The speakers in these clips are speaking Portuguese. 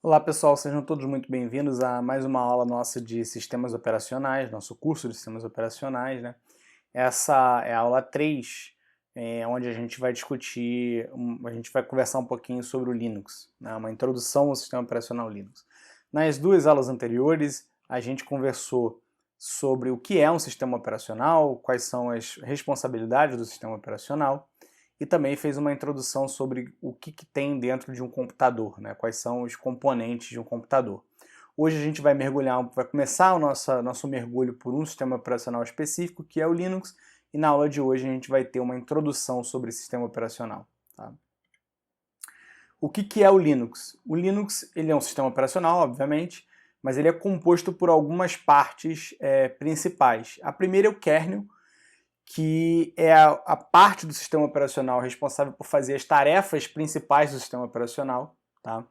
Olá pessoal, sejam todos muito bem-vindos a mais uma aula nossa de sistemas operacionais, nosso curso de sistemas operacionais, né? Essa é a aula 3, onde a gente vai discutir, a gente vai conversar um pouquinho sobre o Linux, né? Uma introdução ao sistema operacional Linux. Nas duas aulas anteriores, a gente conversou sobre o que é um sistema operacional, quais são as responsabilidades do sistema operacional, e também fez uma introdução sobre o que tem dentro de um computador, né? Quais são os componentes de um computador. Hoje a gente vai começar o nosso mergulho por um sistema operacional específico, que é o Linux, e na aula de hoje a gente vai ter uma introdução sobre esse sistema operacional. Tá? O que é o Linux? O Linux ele é um sistema operacional, obviamente, mas ele é composto por algumas partes principais. A primeira é o kernel, que é a parte do sistema operacional responsável por fazer as tarefas principais do sistema operacional, tá?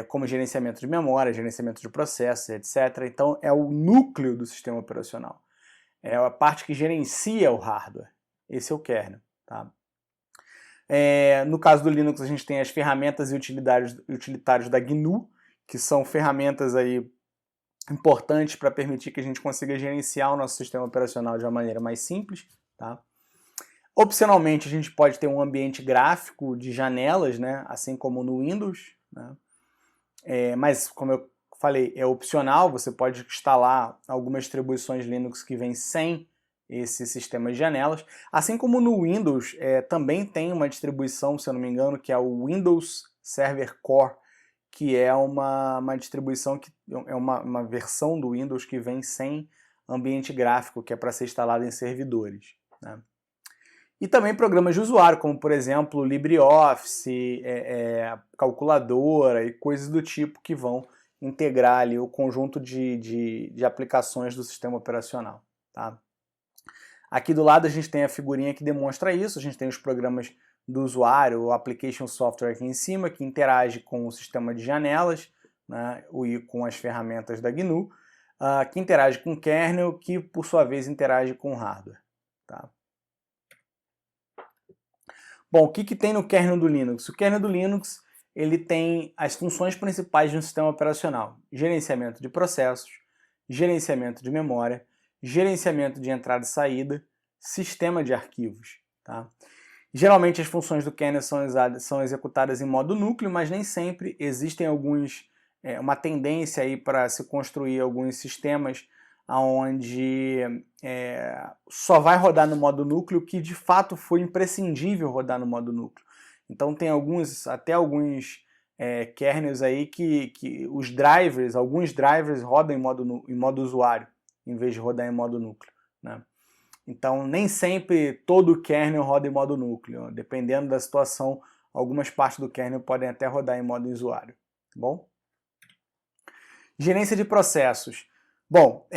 Como gerenciamento de memória, gerenciamento de processos, etc. Então, é o núcleo do sistema operacional. É a parte que gerencia o hardware. Esse é o kernel. Tá? No caso do Linux, a gente tem as ferramentas e utilitários da GNU, que são ferramentas aí importantes para permitir que a gente consiga gerenciar o nosso sistema operacional de uma maneira mais simples. Tá? Opcionalmente, a gente pode ter um ambiente gráfico de janelas, né? Assim como no Windows. Né? Mas, como eu falei, é opcional, você pode instalar algumas distribuições Linux que vêm sem esse sistema de janelas. Assim como no Windows, também tem uma distribuição, se eu não me engano, que é o Windows Server Core, que é uma distribuição, que é uma versão do Windows que vem sem ambiente gráfico, que é para ser instalado em servidores. Né? E também programas de usuário, como por exemplo LibreOffice, calculadora e coisas do tipo que vão integrar ali o conjunto de aplicações do sistema operacional. Tá? Aqui do lado a gente tem a figurinha que demonstra isso, a gente tem os programas do usuário, o Application Software aqui em cima, que interage com o sistema de janelas, né, e com as ferramentas da GNU, que interage com o kernel, que por sua vez interage com o hardware. Tá? Bom, o que tem no kernel do Linux? O kernel do Linux ele tem as funções principais de um sistema operacional: gerenciamento de processos, gerenciamento de memória, gerenciamento de entrada e saída, sistema de arquivos. Tá? Geralmente as funções do kernel são executadas em modo núcleo, mas nem sempre. Existem uma tendência aí para se construir alguns sistemas onde só vai rodar no modo núcleo, que de fato foi imprescindível rodar no modo núcleo. Então tem até alguns kernels aí que alguns drivers rodam em modo usuário, em vez de rodar em modo núcleo. Né? Então nem sempre todo o kernel roda em modo núcleo. Dependendo da situação, algumas partes do kernel podem até rodar em modo usuário. Tá bom? Gerência de processos. Bom,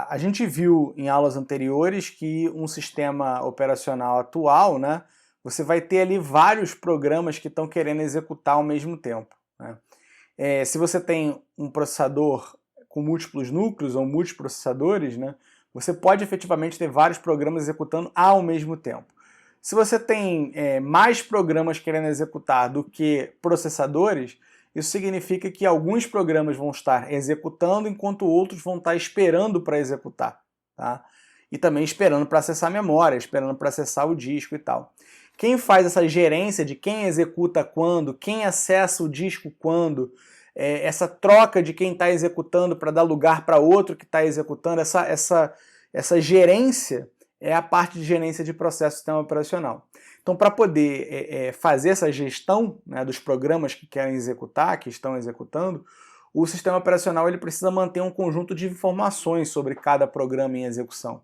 a gente viu em aulas anteriores que um sistema operacional atual, né, você vai ter ali vários programas que estão querendo executar ao mesmo tempo. Né? Se você tem um processador com múltiplos núcleos ou multiprocessadores, né, você pode efetivamente ter vários programas executando ao mesmo tempo. Se você tem mais programas querendo executar do que processadores, isso significa que alguns programas vão estar executando enquanto outros vão estar esperando para executar. Tá? E também esperando para acessar a memória, esperando para acessar o disco e tal. Quem faz essa gerência de quem executa quando, quem acessa o disco quando, essa troca de quem está executando para dar lugar para outro que está executando, essa gerência é a parte de gerência de processo do sistema operacional. Então, para poder fazer essa gestão, né, dos programas que querem executar, que estão executando, o sistema operacional ele precisa manter um conjunto de informações sobre cada programa em execução.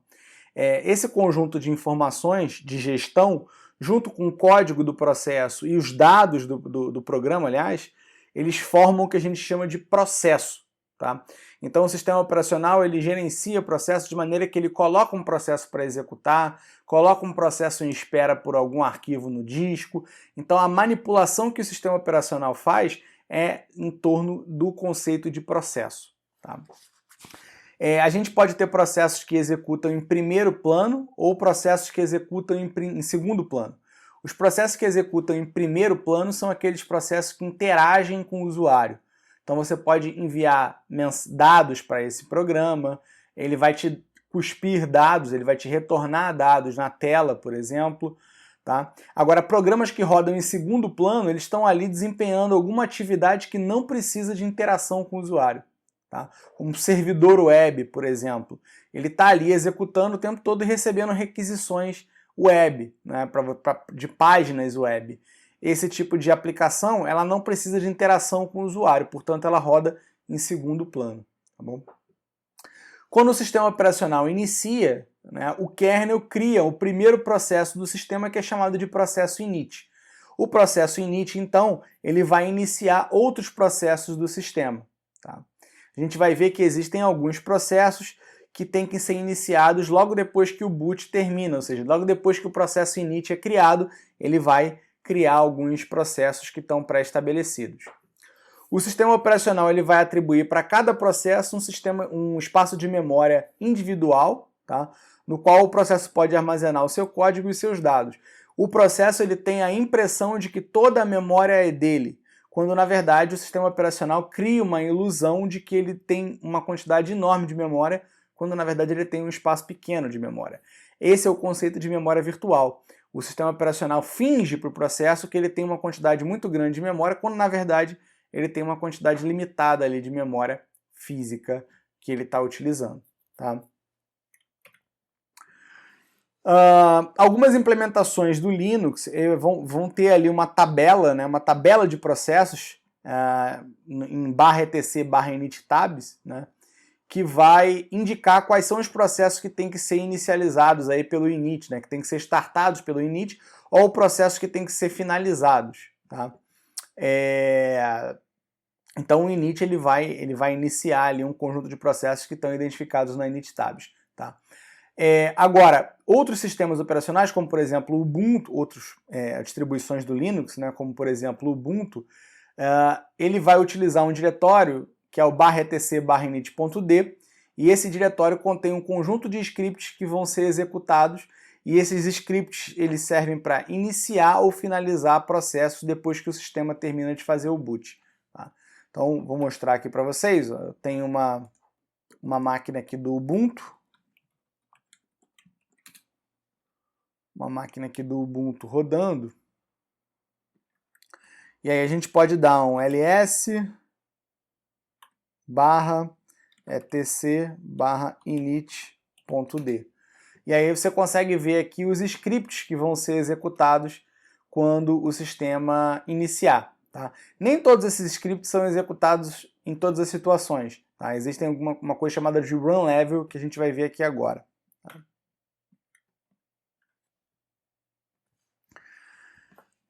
Esse conjunto de informações de gestão, junto com o código do processo e os dados do programa, aliás, eles formam o que a gente chama de processo. Tá? Então o sistema operacional ele gerencia o processo de maneira que ele coloca um processo para executar, coloca um processo em espera por algum arquivo no disco. Então a manipulação que o sistema operacional faz é em torno do conceito de processo. Tá? A gente pode ter processos que executam em primeiro plano ou processos que executam em segundo plano. Os processos que executam em primeiro plano são aqueles processos que interagem com o usuário. Então você pode enviar dados para esse programa, ele vai te cuspir dados, ele vai te retornar dados na tela, por exemplo. Tá? Agora, programas que rodam em segundo plano, eles estão ali desempenhando alguma atividade que não precisa de interação com o usuário. Tá? Um servidor web, por exemplo, ele está ali executando o tempo todo e recebendo requisições web, né, de páginas web. Esse tipo de aplicação, ela não precisa de interação com o usuário, portanto ela roda em segundo plano. Tá bom? Quando o sistema operacional inicia, né, o kernel cria o primeiro processo do sistema, que é chamado de processo init. O processo init, então, ele vai iniciar outros processos do sistema. Tá? A gente vai ver que existem alguns processos que têm que ser iniciados logo depois que o boot termina, ou seja, logo depois que o processo init é criado, ele vai criar alguns processos que estão pré-estabelecidos. O sistema operacional ele vai atribuir para cada processo um espaço de memória individual, tá? No qual o processo pode armazenar o seu código e seus dados. O processo ele tem a impressão de que toda a memória é dele, quando na verdade o sistema operacional cria uma ilusão de que ele tem uma quantidade enorme de memória, quando na verdade ele tem um espaço pequeno de memória. Esse é o conceito de memória virtual. O sistema operacional finge para o processo que ele tem uma quantidade muito grande de memória, quando na verdade ele tem uma quantidade limitada ali de memória física que ele está utilizando. Tá? Algumas implementações do Linux vão ter ali uma tabela, né, uma tabela de processos em /etc/init_tabs, né, que vai indicar quais são os processos que têm que ser inicializados aí pelo init, né, que tem que ser startados pelo init, ou processos que têm que ser finalizados. Tá? Então o init ele vai iniciar ali um conjunto de processos que estão identificados na init_tabs. Tá? Agora, outros sistemas operacionais, como por exemplo o Ubuntu, outras distribuições do Linux, né, como por exemplo o Ubuntu, ele vai utilizar um diretório que é o /etc/init.d, e esse diretório contém um conjunto de scripts que vão ser executados, e esses scripts eles servem para iniciar ou finalizar processos depois que o sistema termina de fazer o boot. Tá? Então, vou mostrar aqui para vocês. Eu tenho uma máquina aqui do Ubuntu, rodando, e aí a gente pode dar um ls/etc/init.d. E aí você consegue ver aqui os scripts que vão ser executados quando o sistema iniciar. Tá? Nem todos esses scripts são executados em todas as situações. Tá? Existe uma coisa chamada de run level que a gente vai ver aqui agora. Tá?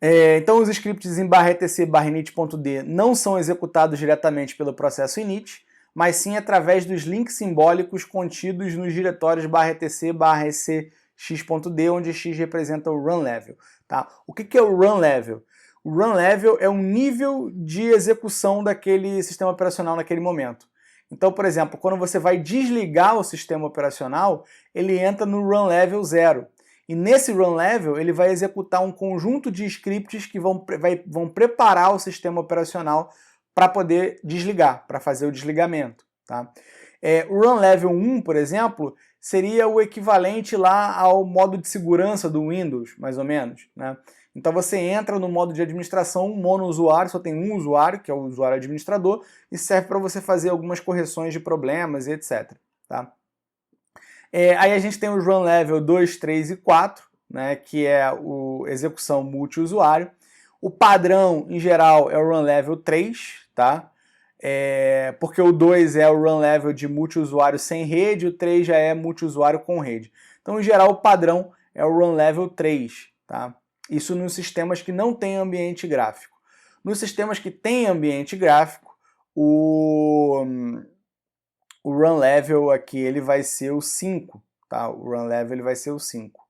Então os scripts em /etc/init.d não são executados diretamente pelo processo init, mas sim através dos links simbólicos contidos nos diretórios /etc/ecx.d, onde x representa o run level. Tá? O que é o run level? O run level é um nível de execução daquele sistema operacional naquele momento. Então, por exemplo, quando você vai desligar o sistema operacional, ele entra no run level 0. E nesse run level, ele vai executar um conjunto de scripts que vão preparar o sistema operacional para poder desligar, para fazer o desligamento. Tá? O run level 1, por exemplo, seria o equivalente lá ao modo de segurança do Windows, mais ou menos. Né? Então você entra no modo de administração monousuário, só tem um usuário, que é o usuário administrador, e serve para você fazer algumas correções de problemas e etc. Tá? Aí a gente tem os run level 2, 3 e 4, né, que é a execução multiusuário. O padrão, em geral, é o run level 3, tá? Porque o 2 é o run level de multiusuário sem rede, o 3 já é multiusuário com rede. Então, em geral, o padrão é o run level 3, tá? Isso nos sistemas que não têm ambiente gráfico. Nos sistemas que têm ambiente gráfico, o run level aqui ele vai ser o 5, tá? O run level ele vai ser o 5.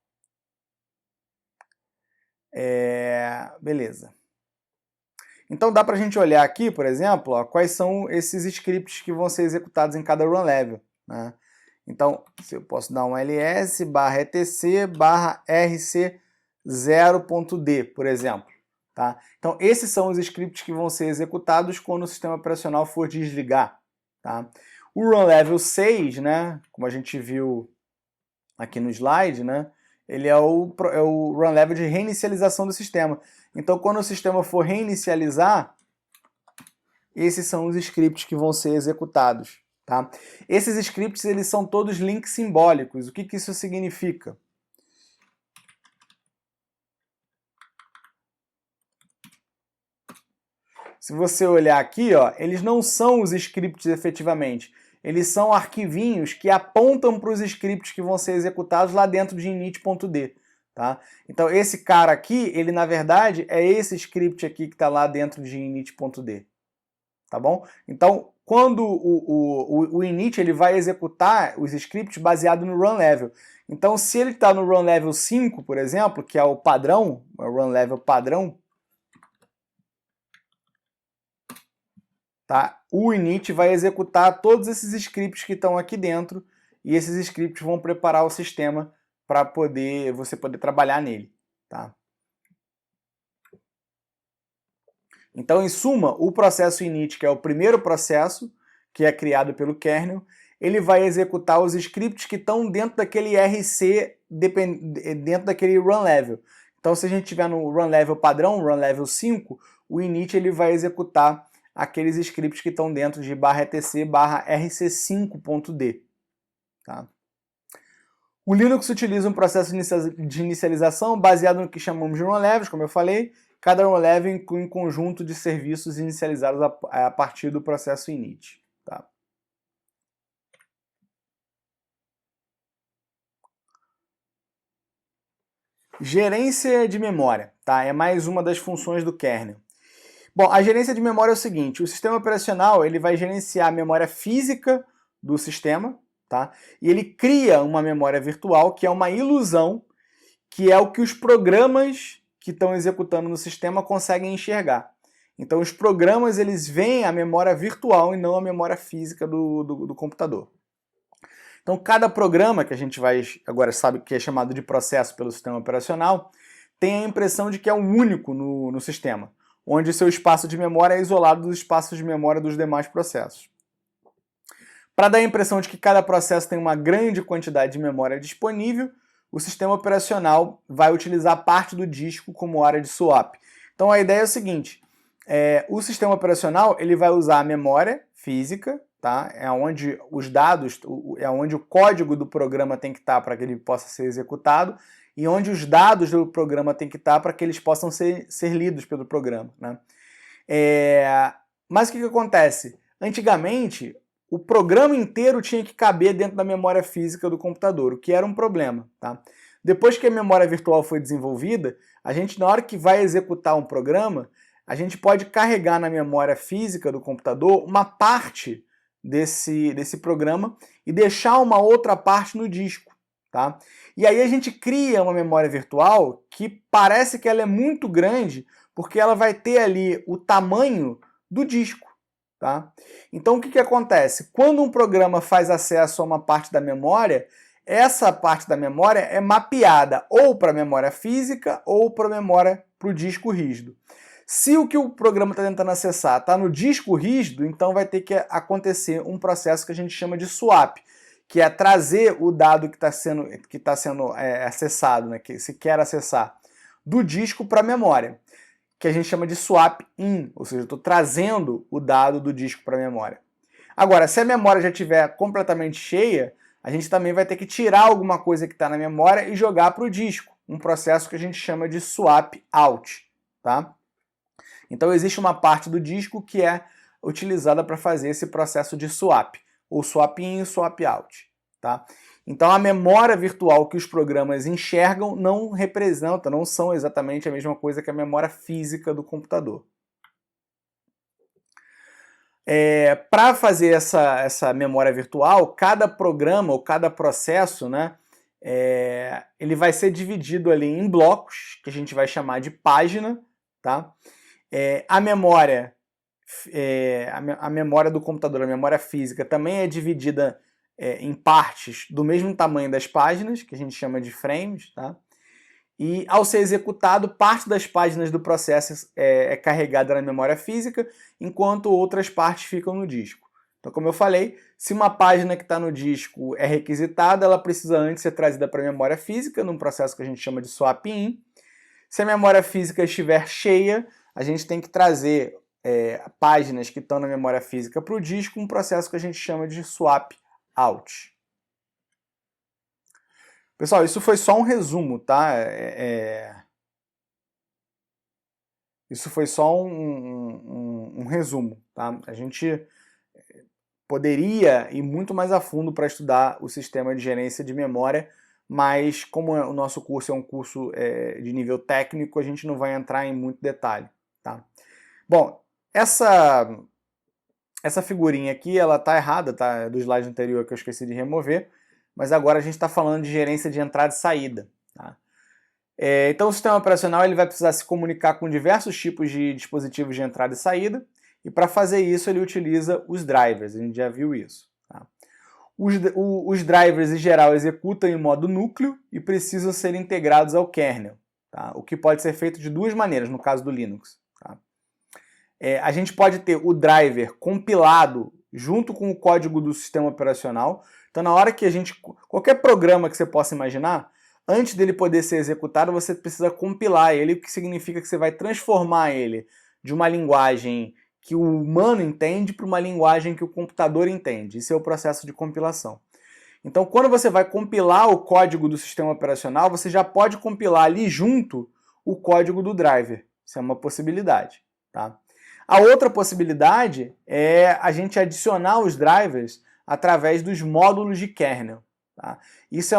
Beleza. Então dá para a gente olhar aqui, por exemplo, ó, quais são esses scripts que vão ser executados em cada run level. Né? Então, se eu posso dar um ls/etc/rc0.d, por exemplo. Tá? Então, esses são os scripts que vão ser executados quando o sistema operacional for desligar. Tá? O run level 6, né, como a gente viu aqui no slide, né, ele é o run level de reinicialização do sistema. Então, quando o sistema for reinicializar, esses são os scripts que vão ser executados. Tá? Esses scripts eles são todos links simbólicos. O que isso significa? Se você olhar aqui, ó, eles não são os scripts efetivamente. Eles são arquivinhos que apontam para os scripts que vão ser executados lá dentro de init.d. Tá? Então esse cara aqui, ele na verdade é esse script aqui que está lá dentro de init.d. Tá bom? Então quando o init ele vai executar os scripts baseado no run level. Então se ele está no run level 5, por exemplo, que é o padrão, o run level padrão, tá? O init vai executar todos esses scripts que estão aqui dentro e esses scripts vão preparar o sistema para você poder trabalhar nele. Tá? Então, em suma, o processo init, que é o primeiro processo que é criado pelo kernel, ele vai executar os scripts que estão dentro daquele RC, dentro daquele run level. Então, se a gente estiver no run level padrão, run level 5, o init ele vai executar aqueles scripts que estão dentro de /etc/rc5.d. Tá? O Linux utiliza um processo de inicialização baseado no que chamamos de run levels, como eu falei. Cada run level inclui um conjunto de serviços inicializados a partir do processo init. Tá? Gerência de memória, tá? É mais uma das funções do kernel. Bom, a gerência de memória é o seguinte: o sistema operacional ele vai gerenciar a memória física do sistema, tá? E ele cria uma memória virtual que é uma ilusão, que é o que os programas que estão executando no sistema conseguem enxergar. Então os programas eles veem a memória virtual e não a memória física do computador. Então cada programa que a gente vai agora sabe que é chamado de processo pelo sistema operacional tem a impressão de que é o único no sistema, onde o seu espaço de memória é isolado dos espaços de memória dos demais processos. Para dar a impressão de que cada processo tem uma grande quantidade de memória disponível, o sistema operacional vai utilizar parte do disco como área de swap. Então a ideia é o seguinte: o sistema operacional ele vai usar a memória física, tá? É onde os dados, é onde o código do programa tem que estar para que ele possa ser executado, e onde os dados do programa tem que estar para que eles possam ser lidos pelo programa. Né? Mas o que acontece? Antigamente, o programa inteiro tinha que caber dentro da memória física do computador, o que era um problema. Tá? Depois que a memória virtual foi desenvolvida, a gente, na hora que vai executar um programa, a gente pode carregar na memória física do computador uma parte desse programa e deixar uma outra parte no disco. Tá? E aí a gente cria uma memória virtual que parece que ela é muito grande, porque ela vai ter ali o tamanho do disco. Tá? Então o que acontece? Quando um programa faz acesso a uma parte da memória, essa parte da memória é mapeada ou para a memória física ou para o disco rígido. Se o que o programa está tentando acessar está no disco rígido, então vai ter que acontecer um processo que a gente chama de swap, que é trazer o dado que está sendo acessado, né, que se quer acessar, do disco para a memória, que a gente chama de swap in, ou seja, eu estou trazendo o dado do disco para a memória. Agora, se a memória já estiver completamente cheia, a gente também vai ter que tirar alguma coisa que está na memória e jogar para o disco, um processo que a gente chama de swap out. Tá? Então existe uma parte do disco que é utilizada para fazer esse processo de swap, ou swap in e swap out. Tá? Então a memória virtual que os programas enxergam não representa, não são exatamente a mesma coisa que a memória física do computador. Para fazer essa memória virtual, cada programa ou cada processo, né, ele vai ser dividido ali em blocos, que a gente vai chamar de página. Tá? A memória do computador, a memória física, também é dividida em partes do mesmo tamanho das páginas, que a gente chama de frames. Tá? e ao ser executado, parte das páginas do processo é carregada na memória física, enquanto outras partes ficam no disco. Então, como eu falei, se uma página que está no disco é requisitada, ela precisa antes ser trazida para a memória física, num processo que a gente chama de swap-in. Se a memória física estiver cheia, a gente tem que trazer páginas que estão na memória física para o disco, um processo que a gente chama de swap-out. Pessoal, isso foi só um resumo, tá? Isso foi só um resumo, tá? A gente poderia ir muito mais a fundo para estudar o sistema de gerência de memória, mas como o nosso curso é um curso de nível técnico, a gente não vai entrar em muito detalhe, tá? Bom, essa figurinha aqui, ela tá errada, tá? Do slide anterior que eu esqueci de remover, mas agora a gente está falando de gerência de entrada e saída, tá? Então o sistema operacional ele vai precisar se comunicar com diversos tipos de dispositivos de entrada e saída, e para fazer isso ele utiliza os drivers, a gente já viu isso. Tá? Os drivers em geral executam em modo núcleo e precisam ser integrados ao kernel, tá? O que pode ser feito de duas maneiras no caso do Linux. Tá? A gente pode ter o driver compilado junto com o código do sistema operacional. Então na hora que qualquer programa que você possa imaginar, antes dele poder ser executado, você precisa compilar ele, o que significa que você vai transformar ele de uma linguagem que o humano entende para uma linguagem que o computador entende. Isso é o processo de compilação. Então, quando você vai compilar o código do sistema operacional, você já pode compilar ali junto o código do driver. Isso é uma possibilidade. Tá? A outra possibilidade é a gente adicionar os drivers através dos módulos de kernel. Tá? Isso é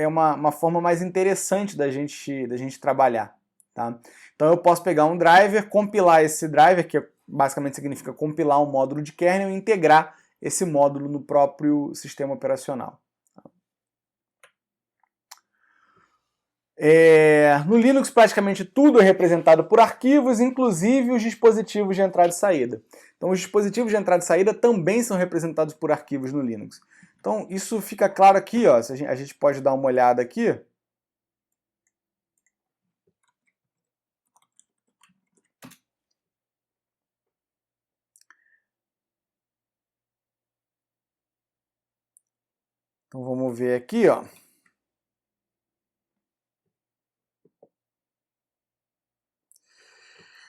uma forma mais interessante da gente trabalhar. Tá? Então eu posso pegar um driver, compilar esse driver, que basicamente significa compilar um módulo de kernel e integrar esse módulo no próprio sistema operacional. No Linux praticamente tudo é representado por arquivos, inclusive os dispositivos de entrada e saída. Então os dispositivos de entrada e saída também são representados por arquivos no Linux. Então isso fica claro aqui, ó, a gente pode dar uma olhada aqui. Então vamos ver aqui, ó.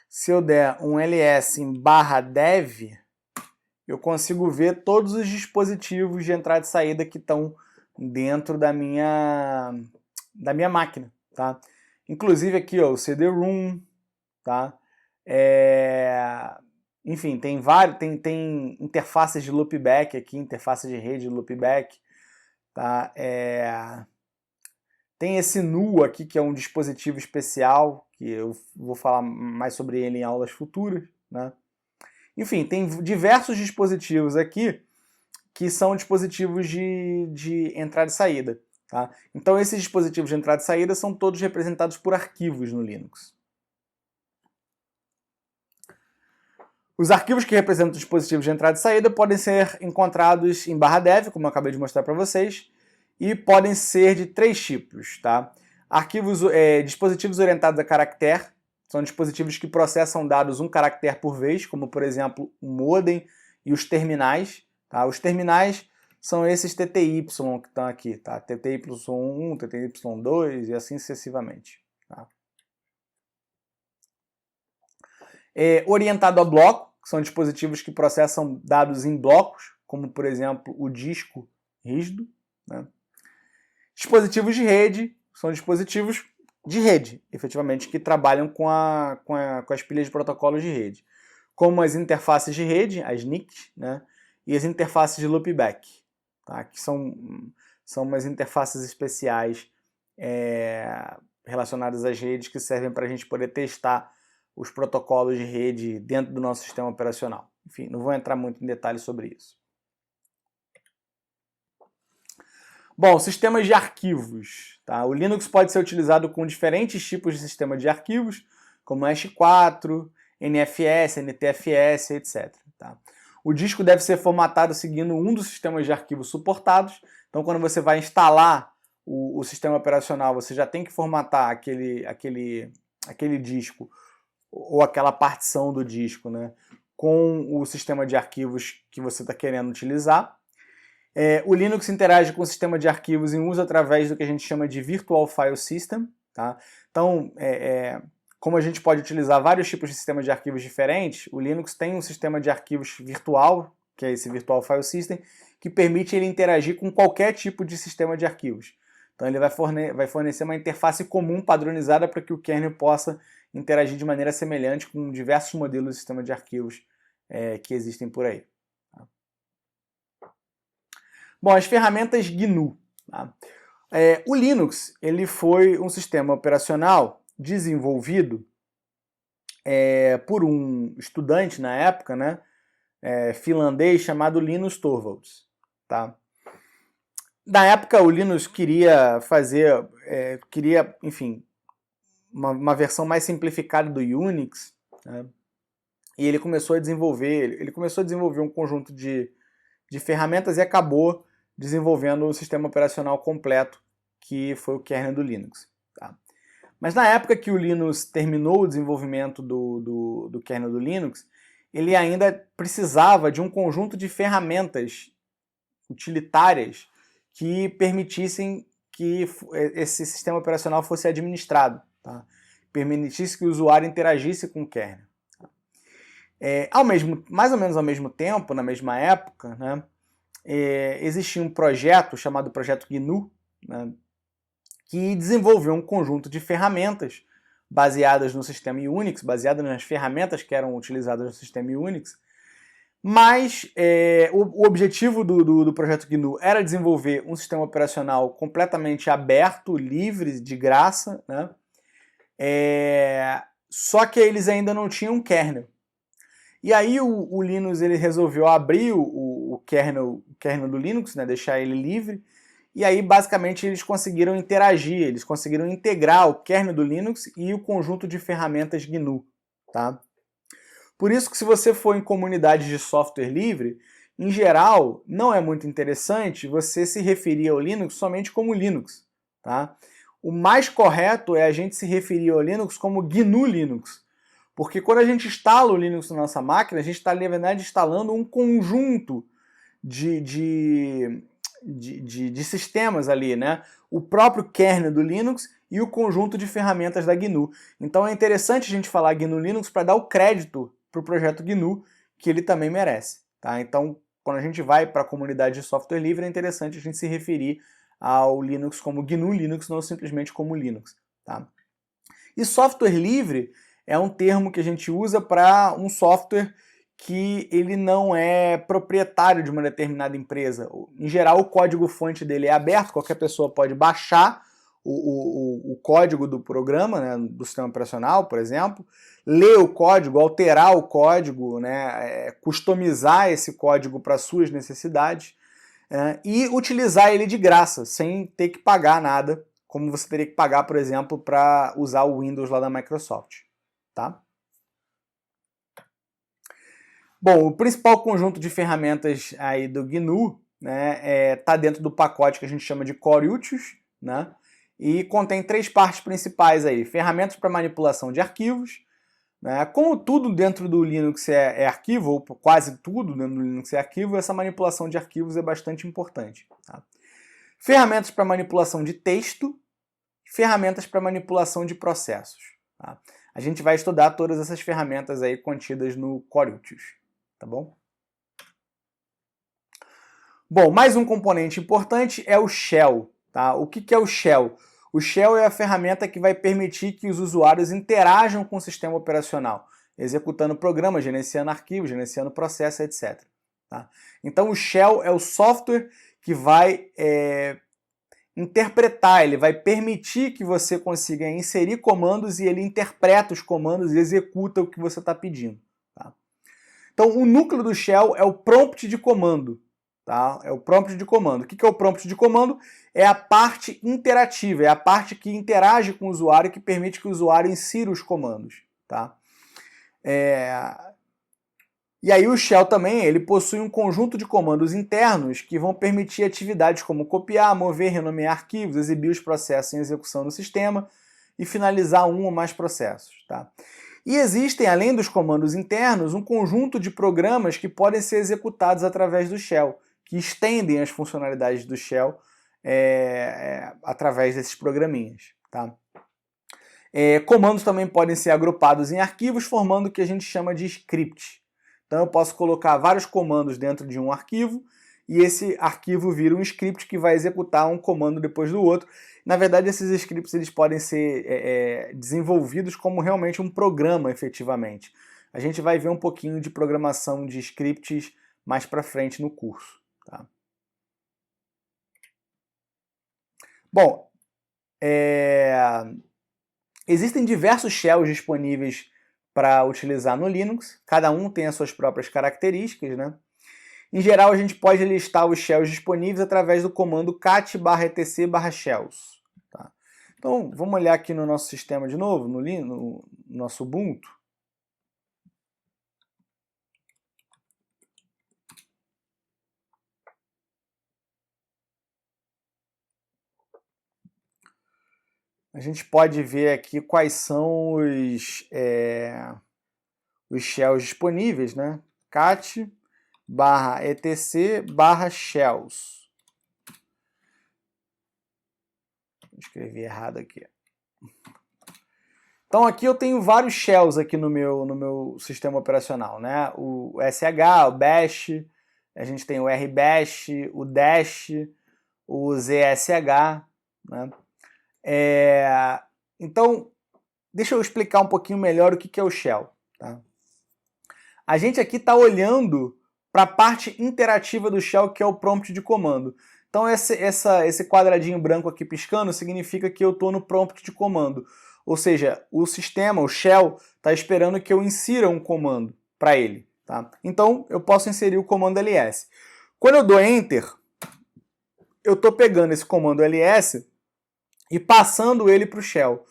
Se eu der um ls em /dev, eu consigo ver todos os dispositivos de entrada e saída que estão dentro da minha máquina, tá? Inclusive aqui, ó, o CD-ROM, tá? Enfim, tem interfaces de loopback aqui, interface de rede de loopback, tá? Tem esse NU aqui, que é um dispositivo especial, que eu vou falar mais sobre ele em aulas futuras, né? Enfim, tem diversos dispositivos aqui que são dispositivos de entrada e saída. Tá? Então esses dispositivos de entrada e saída são todos representados por arquivos no Linux. Os arquivos que representam dispositivos de entrada e saída podem ser encontrados em /dev, como eu acabei de mostrar para vocês, e podem ser de três tipos. Tá? Dispositivos orientados a caractere, são dispositivos que processam dados um caractere por vez, como por exemplo o modem e os terminais. Tá? Os terminais são esses TTY que estão aqui, tá? TTY1, TTY2 e assim sucessivamente. Tá? Orientado a bloco, que são dispositivos que processam dados em blocos, como por exemplo o disco rígido. Né? Dispositivos de rede são dispositivos de rede, efetivamente, que trabalham com as pilhas de protocolos de rede, como as interfaces de rede, as NICs, né, e as interfaces de loopback, tá, que são umas interfaces especiais relacionadas às redes que servem para a gente poder testar os protocolos de rede dentro do nosso sistema operacional. Enfim, não vou entrar muito em detalhes sobre isso. Bom, sistemas de arquivos. Tá? O Linux pode ser utilizado com diferentes tipos de sistema de arquivos, como Hash4, NFS, NTFS, etc. Tá? O disco deve ser formatado seguindo um dos sistemas de arquivos suportados. Então, quando você vai instalar o sistema operacional, você já tem que formatar aquele disco ou aquela partição do disco, né, com o sistema de arquivos que você está querendo utilizar. O Linux interage com o sistema de arquivos em uso através do que a gente chama de Virtual File System. Tá? Então, como a gente pode utilizar vários tipos de sistemas de arquivos diferentes, o Linux tem um sistema de arquivos virtual, que é esse Virtual File System, que permite ele interagir com qualquer tipo de sistema de arquivos. Então ele vai fornecer uma interface comum, padronizada, para que o kernel possa interagir de maneira semelhante com diversos modelos de sistema de arquivos que existem por aí. Bom, as ferramentas GNU. Tá? O Linux ele foi um sistema operacional desenvolvido por um estudante na época, né, finlandês, chamado Linus Torvalds. Tá? Na época, o Linus queria fazer, enfim, uma versão mais simplificada do Unix, né? E ele começou a desenvolver, um conjunto de ferramentas e acabou desenvolvendo um sistema operacional completo, que foi o kernel do Linux. Tá? Mas na época que o Linus terminou o desenvolvimento do kernel do Linux, ele ainda precisava de um conjunto de ferramentas utilitárias que permitissem que esse sistema operacional fosse administrado, tá? Permitisse que o usuário interagisse com o kernel. Mais ou menos ao mesmo tempo, na mesma época, né, existia um projeto chamado Projeto GNU, né, que desenvolveu um conjunto de ferramentas baseadas no sistema Unix, baseadas nas ferramentas que eram utilizadas no sistema Unix, mas o objetivo do projeto GNU era desenvolver um sistema operacional completamente aberto, livre, de graça, né? Só que eles ainda não tinham um kernel. E aí o Linus ele resolveu abrir o kernel do Linux, né, deixar ele livre, e aí basicamente eles conseguiram interagir, eles conseguiram integrar o kernel do Linux e o conjunto de ferramentas GNU. Tá? Por isso que se você for em comunidades de software livre, em geral, não é muito interessante você se referir ao Linux somente como Linux. Tá? O mais correto é a gente se referir ao Linux como GNU Linux. Porque quando a gente instala o Linux na nossa máquina, a gente está, na verdade, instalando um conjunto de sistemas ali, né? O próprio kernel do Linux e o conjunto de ferramentas da GNU. Então é interessante a gente falar GNU Linux para dar o crédito para o projeto GNU, que ele também merece. Tá? Então, quando a gente vai para a comunidade de software livre, é interessante a gente se referir ao Linux como GNU Linux, não simplesmente como Linux. Tá? E software livre é um termo que a gente usa para um software que ele não é proprietário de uma determinada empresa. Em geral, o código-fonte dele é aberto, qualquer pessoa pode baixar o código do programa, né, do sistema operacional, por exemplo, ler o código, alterar o código, né, customizar esse código para suas necessidades e utilizar ele de graça, sem ter que pagar nada, como você teria que pagar, por exemplo, para usar o Windows lá da Microsoft. Tá? Bom, o principal conjunto de ferramentas aí do GNU, né, tá dentro do pacote que a gente chama de CoreUtils, né, e contém 3 partes principais aí: ferramentas para manipulação de arquivos, né, como tudo dentro do Linux é arquivo, ou quase tudo dentro do Linux é arquivo, essa manipulação de arquivos é bastante importante. Tá? Ferramentas para manipulação de texto, ferramentas para manipulação de processos. Tá? A gente vai estudar todas essas ferramentas aí contidas no CoreUtils, tá bom? Bom, mais um componente importante é o Shell, tá? O que é o Shell? O Shell é a ferramenta que vai permitir que os usuários interajam com o sistema operacional, executando programas, gerenciando arquivos, gerenciando processos, etc. Tá? Então o Shell é o software que vai interpretar, ele vai permitir que você consiga inserir comandos e ele interpreta os comandos e executa o que você está pedindo. Tá? Então, o núcleo do Shell é o prompt de comando. Tá? É o prompt de comando. O que é o prompt de comando? É a parte interativa, é a parte que interage com o usuário e que permite que o usuário insira os comandos. Tá? E aí o shell também, ele possui um conjunto de comandos internos que vão permitir atividades como copiar, mover, renomear arquivos, exibir os processos em execução no sistema e finalizar um ou mais processos. Tá? E existem, além dos comandos internos, um conjunto de programas que podem ser executados através do shell, que estendem as funcionalidades do shell através desses programinhas. Tá? Comandos também podem ser agrupados em arquivos, formando o que a gente chama de script. Então eu posso colocar vários comandos dentro de um arquivo e esse arquivo vira um script que vai executar um comando depois do outro. Na verdade, esses scripts eles podem ser desenvolvidos como realmente um programa, efetivamente. A gente vai ver um pouquinho de programação de scripts mais para frente no curso. Tá? Bom, existem diversos shells disponíveis para utilizar no Linux, cada um tem as suas próprias características, né? Em geral, a gente pode listar os shells disponíveis através do comando cat/etc/shells. Tá? Então, vamos olhar aqui no nosso sistema de novo, no nosso Ubuntu. A gente pode ver aqui quais são os shells disponíveis, né? cat/etc/shells. Escrevi errado aqui. Então aqui eu tenho vários shells aqui no meu sistema operacional, né? O SH, o bash, a gente tem o rbash, o dash, o zsh, né? Então, deixa eu explicar um pouquinho melhor o que é o shell. Tá? A gente aqui está olhando para a parte interativa do shell, que é o prompt de comando. Então esse quadradinho branco aqui piscando significa que eu estou no prompt de comando. Ou seja, o sistema, o shell, está esperando que eu insira um comando para ele. Tá? Então eu posso inserir o comando ls. Quando eu dou enter, eu estou pegando esse comando ls e passando ele para o shell.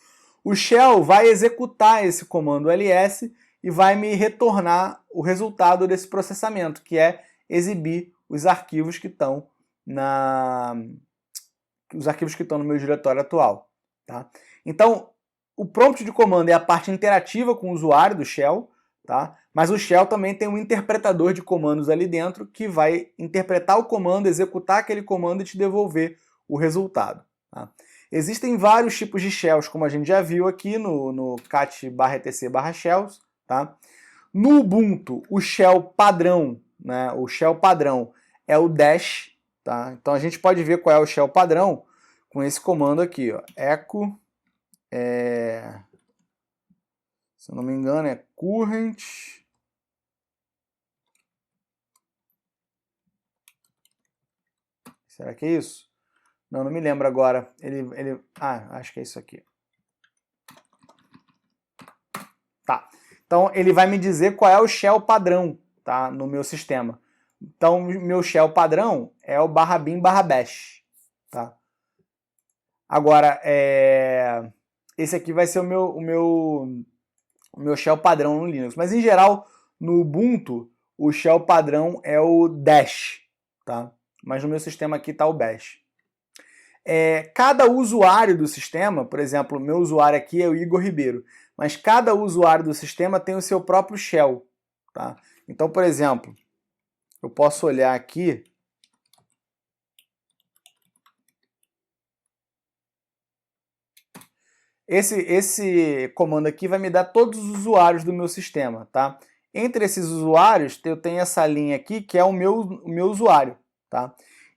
O shell vai executar esse comando ls e vai me retornar o resultado desse processamento, que é exibir os arquivos que estão no meu diretório atual. Tá? Então, o prompt de comando é a parte interativa com o usuário do shell, tá? Mas o shell também tem um interpretador de comandos ali dentro que vai interpretar o comando, executar aquele comando e te devolver o resultado. Tá? Existem vários tipos de shells, como a gente já viu aqui no cat/etc/shells. Tá? No Ubuntu, o shell padrão, né? O shell padrão é o dash. Tá? Então a gente pode ver qual é o shell padrão com esse comando aqui, ó, echo, se eu não me engano é current, será que é isso? Não me lembro agora. Acho que é isso aqui. Tá. Então ele vai me dizer qual é o shell padrão, tá, no meu sistema. Então meu shell padrão é o /bin/bash, tá? Agora esse aqui vai ser o meu shell padrão no Linux, mas em geral no Ubuntu o shell padrão é o dash, tá? Mas no meu sistema aqui está o bash. Cada usuário do sistema, por exemplo, o meu usuário aqui é o Igor Ribeiro, mas cada usuário do sistema tem o seu próprio shell. Tá? Então, por exemplo, eu posso olhar aqui. Esse comando aqui vai me dar todos os usuários do meu sistema. Tá? Entre esses usuários, eu tenho essa linha aqui, que é o meu usuário. Tá?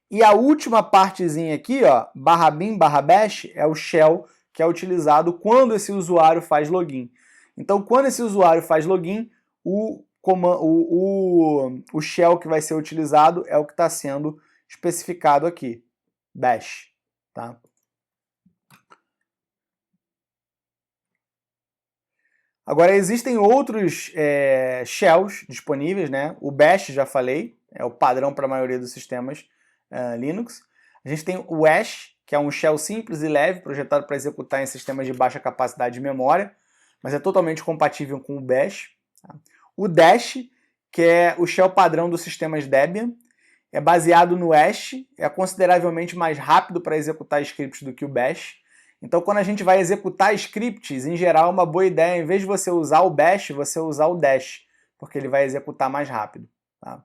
E a última partezinha aqui, ó, /bin/bash, é o shell que é utilizado quando esse usuário faz login. Então, quando esse usuário faz login, o shell que vai ser utilizado é o que está sendo especificado aqui, bash. Tá? Agora, existem outros shells disponíveis, né? O bash, já falei, é o padrão para a maioria dos sistemas Linux. A gente tem o Ash, que é um shell simples e leve, projetado para executar em sistemas de baixa capacidade de memória, mas é totalmente compatível com o Bash. Tá? O Dash, que é o shell padrão dos sistemas Debian. É baseado no Hash, é consideravelmente mais rápido para executar scripts do que o Bash. Então, quando a gente vai executar scripts, em geral é uma boa ideia, em vez de você usar o Bash, você usar o Dash, porque ele vai executar mais rápido. Tá?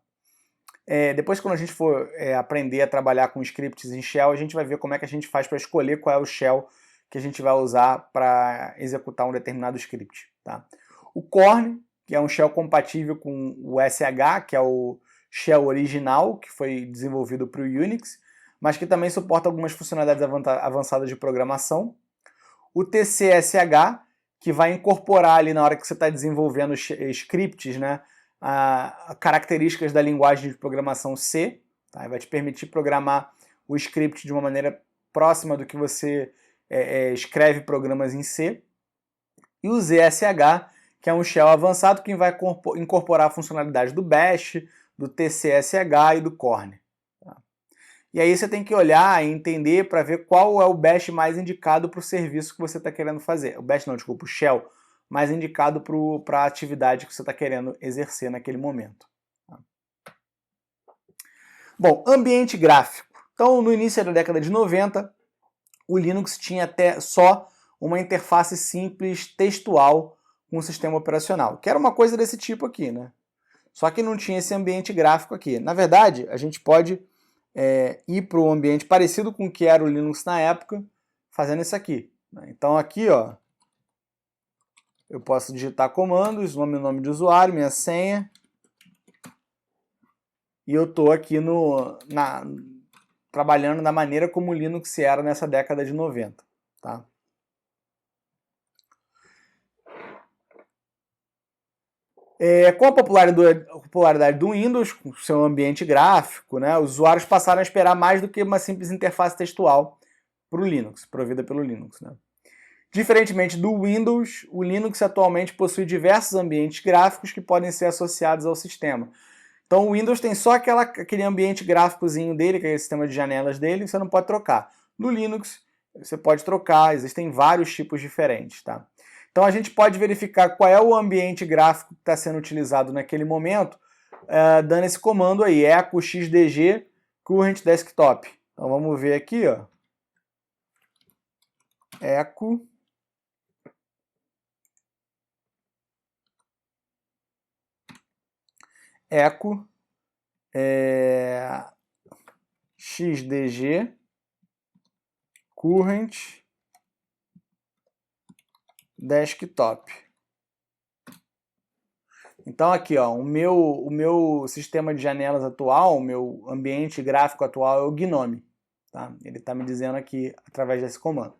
Depois, quando a gente for aprender a trabalhar com scripts em shell, a gente vai ver como é que a gente faz para escolher qual é o shell que a gente vai usar para executar um determinado script. Tá? O Korn, que é um shell compatível com o SH, que é o shell original, que foi desenvolvido para o Unix, mas que também suporta algumas funcionalidades avançadas de programação. O TCSH, que vai incorporar ali na hora que você está desenvolvendo scripts, né, características da linguagem de programação C, tá? Vai te permitir programar o script de uma maneira próxima do que você escreve programas em C. E o ZSH, que é um shell avançado que vai incorporar a funcionalidade do Bash, do TCSH e do Korn. Tá? E aí você tem que olhar e entender para ver qual é o Bash mais indicado para o serviço que você está querendo fazer. O Bash não, desculpa, o shell mais indicado para a atividade que você está querendo exercer naquele momento. Tá? Bom, ambiente gráfico. Então, no início da década de 90, o Linux tinha até só uma interface simples textual com o sistema operacional, que era uma coisa desse tipo aqui, né? Só que não tinha esse ambiente gráfico aqui. Na verdade, a gente pode ir para um ambiente parecido com o que era o Linux na época, fazendo isso aqui. Então aqui, ó, eu posso digitar comandos, nome de usuário, minha senha, e eu estou aqui trabalhando da maneira como o Linux era nessa década de 90. Tá? Com a popularidade do Windows, com seu ambiente gráfico, né, os usuários passaram a esperar mais do que uma simples interface textual para o Linux, provida pelo Linux. Né? Diferentemente do Windows, o Linux atualmente possui diversos ambientes gráficos que podem ser associados ao sistema. Então o Windows tem só aquele ambiente gráficozinho dele, que é o sistema de janelas dele, que você não pode trocar. No Linux, você pode trocar, existem vários tipos diferentes. Tá? Então a gente pode verificar qual é o ambiente gráfico que está sendo utilizado naquele momento, dando esse comando aí, echo xdg current desktop. Então vamos ver aqui, ó. Echo xdg current desktop. Então aqui, ó, o meu sistema de janelas atual, o meu ambiente gráfico atual é o GNOME. Tá? Ele está me dizendo aqui através desse comando.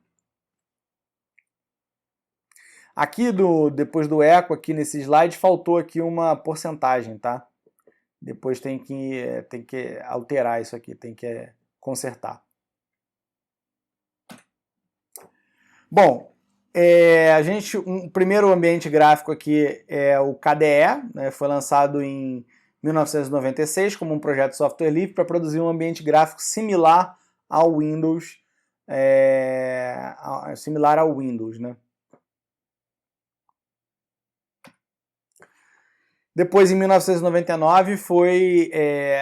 Aqui depois do eco, aqui nesse slide, faltou aqui uma porcentagem, tá? Depois tem que alterar isso aqui, tem que consertar. Bom, o primeiro ambiente gráfico aqui é o KDE, né, foi lançado em 1996 como um projeto de software livre para produzir um ambiente gráfico similar ao Windows, né? Depois, em 1999, foi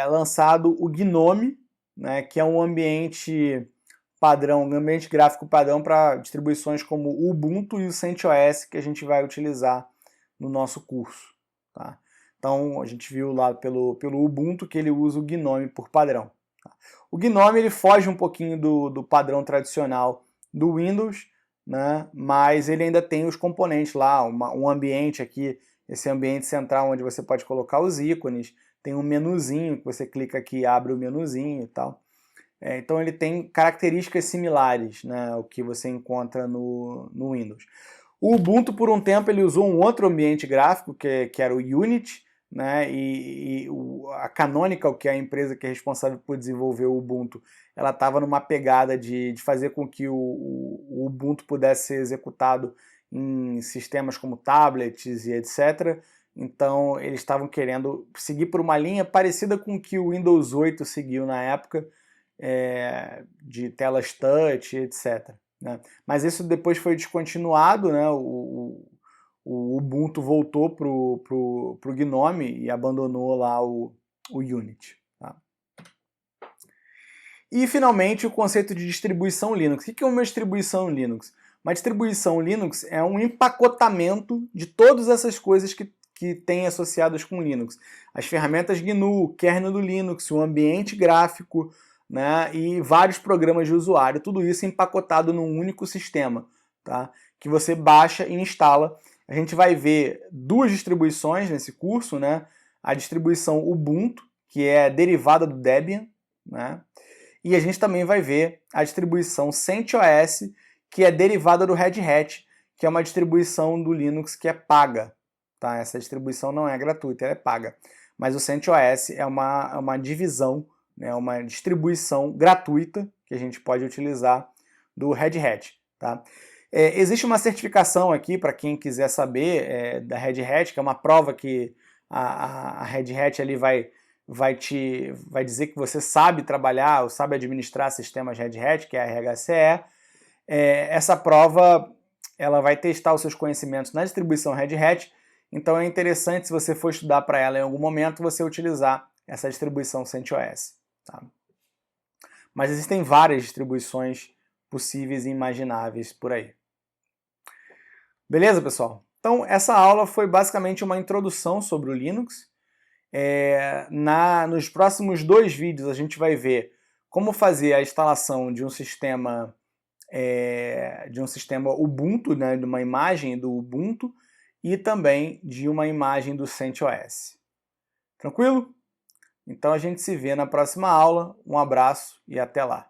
lançado o GNOME, né, que é um ambiente padrão, um ambiente gráfico padrão para distribuições como o Ubuntu e o CentOS, que a gente vai utilizar no nosso curso. Tá? Então, a gente viu lá pelo Ubuntu que ele usa o GNOME por padrão. Tá? O GNOME ele foge um pouquinho do padrão tradicional do Windows, né, mas ele ainda tem os componentes lá, um ambiente aqui, esse ambiente central onde você pode colocar os ícones, tem um menuzinho que você clica aqui e abre o menuzinho e tal. Então ele tem características similares, né, ao que você encontra no Windows. O Ubuntu, por um tempo, ele usou um outro ambiente gráfico, que era o Unity, né, a Canonical, que é a empresa que é responsável por desenvolver o Ubuntu, ela estava numa pegada de fazer com que o Ubuntu pudesse ser executado em sistemas como tablets e etc. Então eles estavam querendo seguir por uma linha parecida com o que o Windows 8 seguiu na época, de telas touch, etc. Né? Mas isso depois foi descontinuado, né? O o Ubuntu voltou pro GNOME e abandonou lá o Unity. Tá? E, finalmente, o conceito de distribuição Linux. O que é uma distribuição Linux? Uma distribuição Linux é um empacotamento de todas essas coisas que tem associadas com Linux. As ferramentas GNU, o kernel do Linux, o ambiente gráfico, né, e vários programas de usuário. Tudo isso empacotado num único sistema, tá? Que você baixa e instala. A gente vai ver duas distribuições nesse curso, né? A distribuição Ubuntu, que é derivada do Debian, né? E a gente também vai ver a distribuição CentOS, que é derivada do Red Hat, que é uma distribuição do Linux que é paga. Tá? Essa distribuição não é gratuita, ela é paga. Mas o CentOS é uma divisão, né? Uma distribuição gratuita que a gente pode utilizar do Red Hat. Tá? Existe uma certificação aqui, para quem quiser saber, da Red Hat, que é uma prova que a Red Hat ali vai dizer que você sabe trabalhar ou sabe administrar sistemas Red Hat, que é a RHCE. Essa prova ela vai testar os seus conhecimentos na distribuição Red Hat, então é interessante, se você for estudar para ela em algum momento, você utilizar essa distribuição CentOS. Tá? Mas existem várias distribuições possíveis e imagináveis por aí. Beleza, pessoal? Então, essa aula foi basicamente uma introdução sobre o Linux. Nos próximos 2 vídeos a gente vai ver como fazer a instalação de um sistema Ubuntu, né, de uma imagem do Ubuntu e também de uma imagem do CentOS. Tranquilo? Então a gente se vê na próxima aula. Um abraço e até lá.